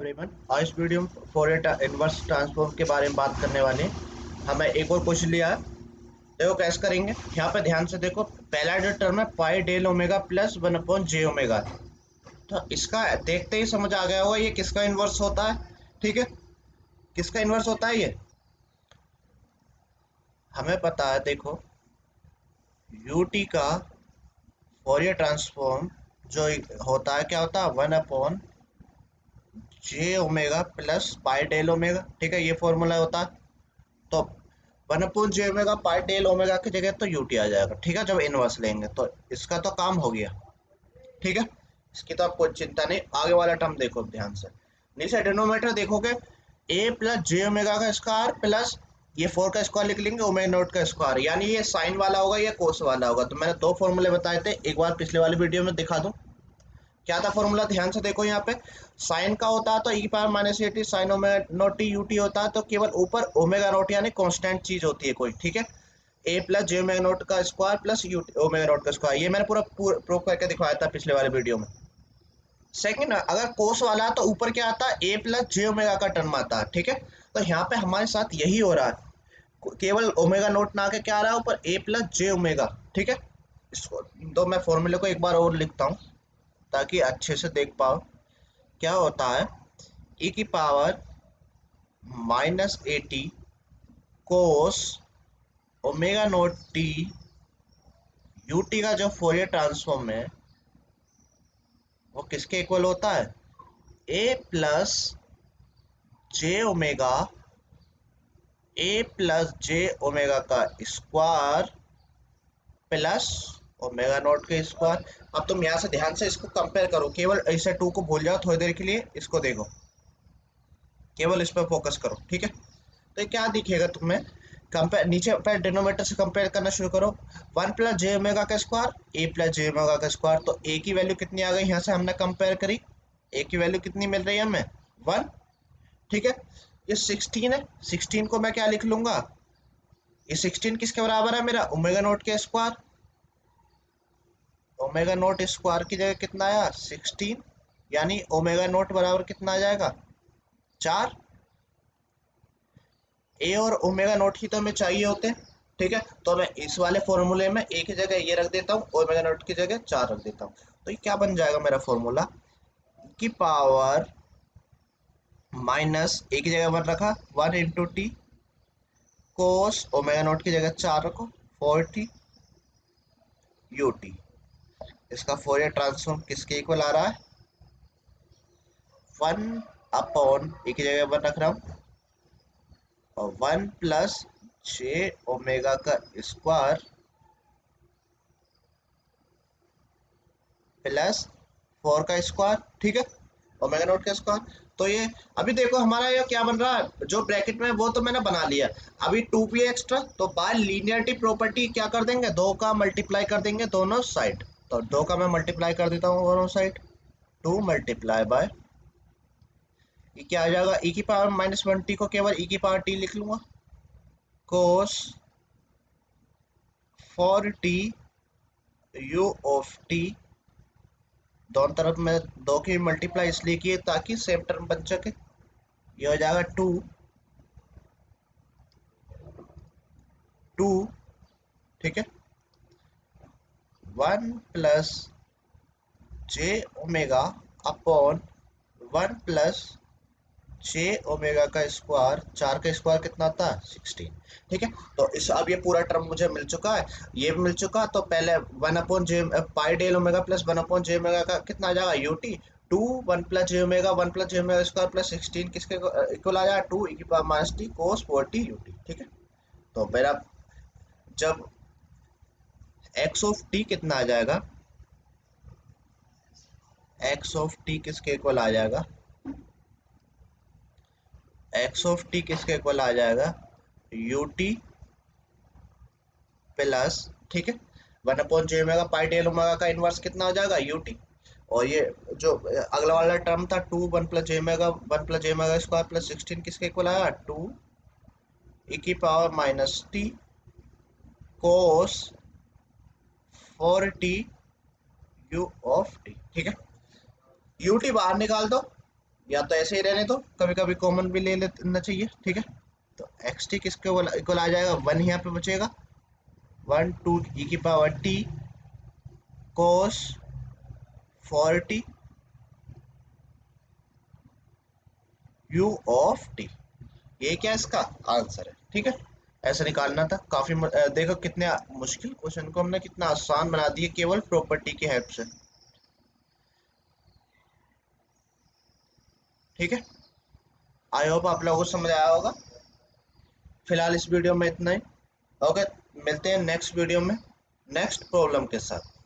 Everyone, आज इस video में फोरियर इनवर्स ट्रांसफॉर्म के बारे में बात करने वाले हैं। हमें एक और क्वेश्चन लिया है। देखो कैसे करेंगे। यहाँ पे ध्यान से देखो, पहला जो टर्म है pi del omega plus one upon J omega, तो इसका देखते ही समझ आ गया होगा ये किसका इनवर्स होता है। ठीक है, किसका इनवर्स होता है ये हमें पता है। देखो यू टी का फोरियर ट्रांसफॉर्म जो होता है, क्या होता है, one upon J omega plus pi del omega. ठीक है, ये फॉर्मूला होता है। तो one upon J omega pi del omega की जगह तो यूटी आ जाएगा। ठीक है, जब इनवर्स लेंगे तो इसका तो काम हो गया। ठीक है, इसकी तो आपको चिंता नहीं। आगे वाला टर्म देखो ध्यान से, नीचे डिनोमिनेटर देखोगे, ए प्लस जे ओमेगा का स्क्वायर प्लस ये फोर का स्क्वायर लिख लेंगे, ओमेगा नोट का स्क्वायर, यानी ये साइन वाला होगा, ये कोस वाला होगा। तो मैंने दो फॉर्मूले बताए थे, एक बार पिछले वाली वीडियो में दिखा दूं। क्या था फॉर्मूला, ध्यान से देखो। यहाँ पे साइन का होता है तो E power minus A T sine omega naught T U T होता है, तो केवल ऊपर ओमेगा नोट यानी कांस्टेंट चीज होती है कोई। ठीक है, ए प्लस जे ओमेगा नोट का square plus you omega naught का स्क्वायर, ये मैंने पूरा प्रूफ करके दिखाया था पिछले वाले वीडियो में। सेकंड, अगर कोस वाला है तो ऊपर क्या आता है, ए प्लस जे ओमेगा का टर्म आता है। ठीक है, तो यहाँ पे हमारे साथ यही हो रहा है, केवल ओमेगा नोट ना के क्या आ रहा है ऊपर, ए प्लस जे ओमेगा। ठीक है, इसको तो मैं फॉर्मूले को एक बार और लिखता हूँ ताकि अच्छे से देख पाओ। क्या होता है, ई की power minus A T cos omega naught T U T का जो फोरियर ट्रांसफॉर्म है वो किसके इक्वल होता है, ए प्लस जे ओमेगा, ए प्लस जे ओमेगा का स्क्वायर प्लस ओमेगा नॉट के स्क्वायर। अब तुम यहाँ से ध्यान से इसको कंपेयर करो, केवल ऐसे टू को भूल जाओ थोड़ी देर के लिए, इसको देखो, केवल इस पर फोकस करो। ठीक है, तो क्या दिखेगा तुम्हें, कंपेयर नीचे पर डिनोमिनेटर से कंपेयर करना शुरू करो। वन प्लस जे ओमेगा का स्क्वायर, ए प्लस जे ओमेगा का स्क्वायर, तो ए की वैल्यू कितनी आ गई, यहाँ से हमने कंपेयर करी, ए की वैल्यू कितनी मिल रही है हमें, वन। ठीक है, ये 16 है, 16 को मैं क्या लिख लूंगा, ये 16 किसके बराबर है मेरा, ओमेगा नोट के स्क्वायर। ओमेगा नोट स्क्वायर की जगह कितना आया, 16, यानी ओमेगा नोट बराबर कितना आ जाएगा, 4। ए और ओमेगा नोट ही तो हमें चाहिए होते हैं। ठीक है, तो मैं इस वाले फॉर्मूले में ए की जगह ये रख देता हूँ, ओमेगा नोट की जगह 4 रख देता हूँ। तो ये क्या बन जाएगा मेरा फॉर्मूला, की पावर माइनस ए की जगह 1 रखा, 1 इंटू टी कोस ओमेगा नोट की जगह 4 रखो, 40 यू टी। इसका फोरियर ट्रांसफॉर्म किसके इक्वल आ रहा है, 1 अपॉन ए की जगह 1 रख रहा हूँ, और 1 प्लस जे ओमेगा का स्क्वायर प्लस 4 का स्क्वायर। ठीक है, ओमेगा नोट का स्क्वायर। तो ये अभी देखो हमारा ये क्या बन रहा है, जो ब्रैकेट में वो तो मैंने बना लिया। अभी 2p एक्स्ट्रा, तो बाय लीनियरिटी प्रॉपर्टी क्या कर देंगे, दो का मल्टीप्लाई कर देंगे दोनों साइड। तो दो का मैं मल्टीप्लाई कर देता हूँ दोनों साइड, 2 मल्टीप्लाई बाय ये क्या आ जाएगा, ई की पावर माइनस 1 टी को केवल ई की पावर टी लिख लूंगा, कोस 4 टी यू ऑफ टी। दोनों तरफ में दो की मल्टीप्लाई इसलिए किए ताकि सेम टर्म बन सके। ये हो जाएगा 2 2। ठीक है, 1 plus J omega upon 1 plus J omega का स्क्वायर, 4 का स्क्वायर कितना था, 16। ठीक है, तो इस अब ये पूरा टर्म मुझे मिल चुका है, ये भी मिल चुका। तो पहले 1 upon J pi del omega plus 1 upon J omega का कितना आ जाएगा, U T 2 1 plus J omega 1 plus J omega square plus 16 किसके इक्वल आ जाएगा, 2 ई की power minus T cos 40 U T. ठीक है, तो मेरा जब एक्स ऑफ टी कितना आ जाएगा, एक्स ऑफ टी किसके इक्वल आ जाएगा, एक्स ऑफ टी किसके इक्वल आ जाएगा, यू टी प्लस, ठीक है, 1 upon J omega pi del omega का इनवर्स कितना हो जाएगा, यू टी। और ये जो अगला वाला टर्म था 2 1 plus J omega 1 plus J omega square plus 16 किसके इक्वल आया, 2 ई की power minus T cos 4 T U of T. ठीक है, यू टी बाहर निकाल दो, या तो ऐसे ही रहने दो, कभी कभी कॉमन भी ले लेना चाहिए, ठीक है। तो एक्स टी किसके इक्वल आ जाएगा, वन यहाँ पे बचेगा, वन टू ई की power T cos 40 you of T, ये क्या इसका आंसर है, ठीक है। ऐसे निकालना था, काफी देखो कितने मुश्किल क्वेश्चन को हमने कितना आसान बना दिया केवल प्रॉपर्टी की हेल्प से, ठीक है। आई होप आप लोगों को समझ आया होगा। फिलहाल इस वीडियो में इतना ही। ओके, मिलते हैं नेक्स्ट वीडियो में नेक्स्ट प्रॉब्लम के साथ।